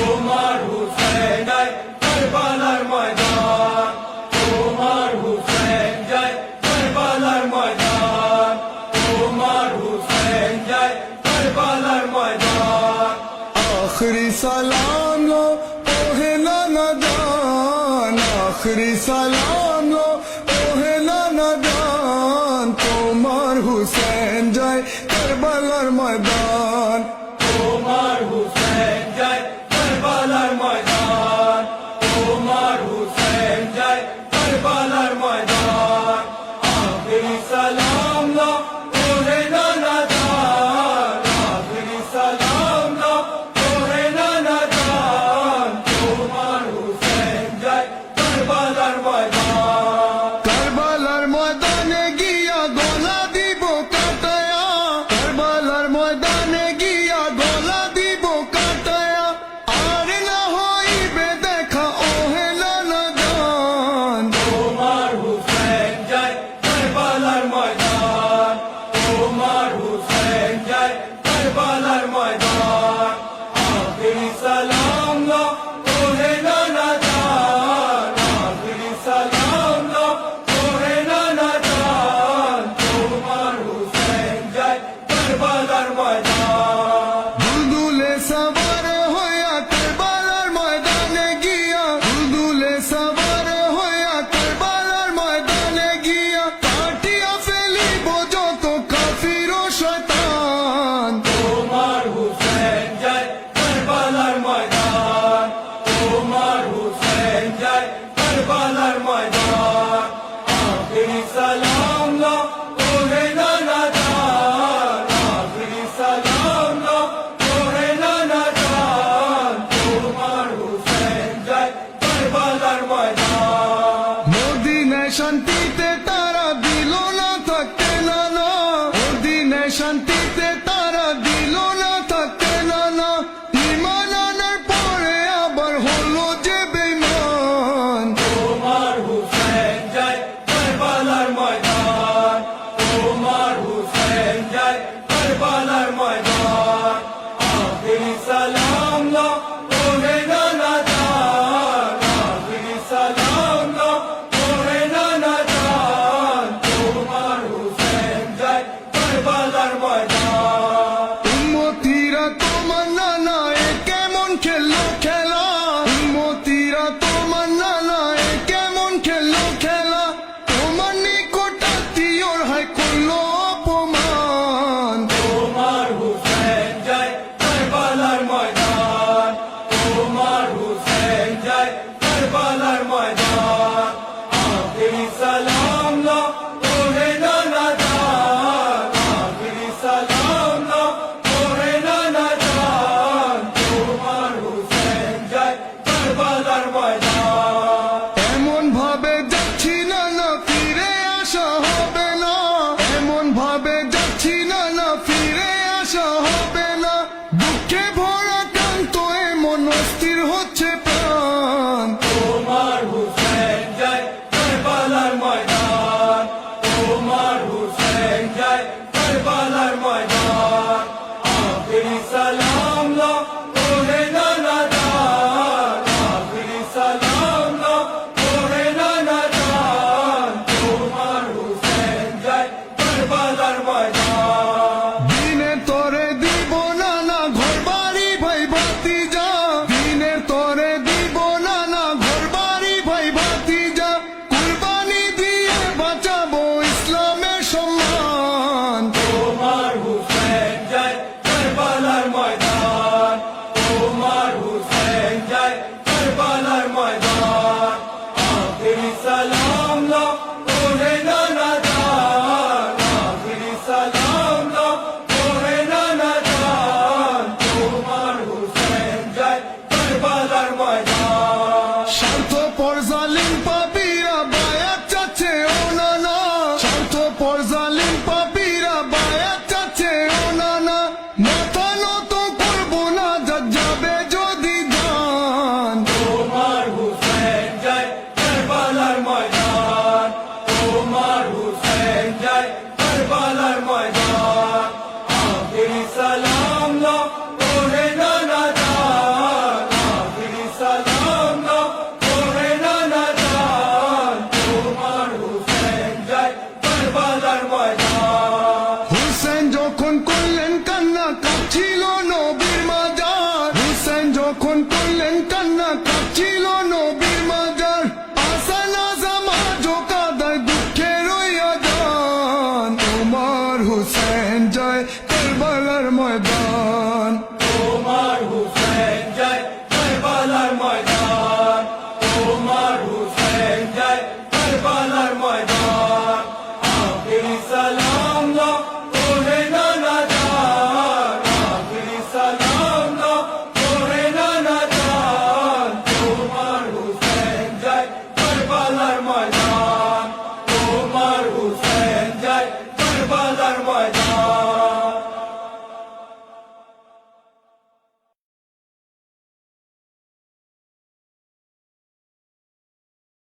তোমার হুসেন যায় কারবালার ময়দান, তোমার হুসেন যায় কারবালার ময়দান, তোমার হুসেন যায় কারবালার ময়দান। आखिरी सलाम लो ओहे नाना जान, आखिरी सलाम लो ओहे नाना जान, তোমার হুসেন যায় কারবালার ময়দান, তোমার হুসেন যায় কারবালার ময়দান, তোমার হুসেন যায় কারবালার ময়দান। আখিরি সালাম লো ওহে নানা জান, আখিরি সালাম লো ওহে নানা জান, তোমার হুসেন যায় কারবালার ময়দান। কারবালার ময়দানে গিয়া গলা দিব কাটায়া, কারবালার ময়দানে গিয়া গলা দিব কাটায়া, আর না হইবে দেখা ওহে নানা জান, তোমার হুসেন যায় কারবালার ময়দান, তোমার হুসেন যায় কারবালার ময়দান। আখিরি সালাম লো ওহে নানা জান, আখিরি সালাম লো ওহে নানা জান, তোমার হুসেন যায় কারবালার ময়দান। দুলদুলে সবার হইয়া কারবালার ময়দানে গিয়া, দুলদুলে সবার হইয়া কারবালার ময়দানে গিয়া, কাটিয়া ফেলিব যত কাফির ও শয়তান, তোমার হুসেন যায় কারবালার ময়দান, তোমার হুসেন যায় কারবালার ময়দান। আখিরি সালাম লো ওহে নানা জান, আখিরি সালাম লো ওহে নানা জান, তোমার হুসেন যায় কারবালার ময়দান। মদিনায় শান্তিতে তারা দিল না থাকতে নানা, মদিনায় শান্তিতে তারা দিল না থাকতে নানা, ঈমান আনার পরে আবার হলো যে বেঈমান, তোমার হুসেন যায় কারবালার ময়দান, তোমার হুসেন যায় কারবালার ময়দান। আখিরি সালাম লো ওহে নানা জান, আখিরি সালাম লো ওহে নানা জান, তোমার হুসেন যায় কারবালার ময়দান। উম্মতিরা তোমার নানা এ কেমন খেললো খেলা, উম্মতিরা তোমার নানা এ কেমন খেললো খেলা, তোমার নিকট আত্মীয়র হায় করলো অপমান, তোমার হুসেন যায় কারবালার ময়দান, তোমার হুসেন যায় কারবালার ময়দান। আখিরি সালাম লো ওহে নানা জান, আখিরি সালাম লো ওহে নানা জান, তোমার হুসেন যায় কারবালার ময়দান। এমন ভাবে যাচ্ছি নানা ফিরে আসা হবে না, এমন ভাবে যাচ্ছি নানা ফিরে আসা হবে না, দুঃখে ভরা ক্লান্ত এমন অস্থির হচ্ছে প্রাণ, তোমার হুসেন যায় কারবালার ময়দান, তোমার হুসেন যায় কারবালার ময়দান। আখিরি সালাম লো ওহে নানা জান, আখিরি সালাম লো ওহে নানা জান, তোমার হুসেন যায় কারবালার ময়দান। দিনে তোরে দিব নানা ঘর বাড়ি ভাই ভাতিজা, দিনের যখন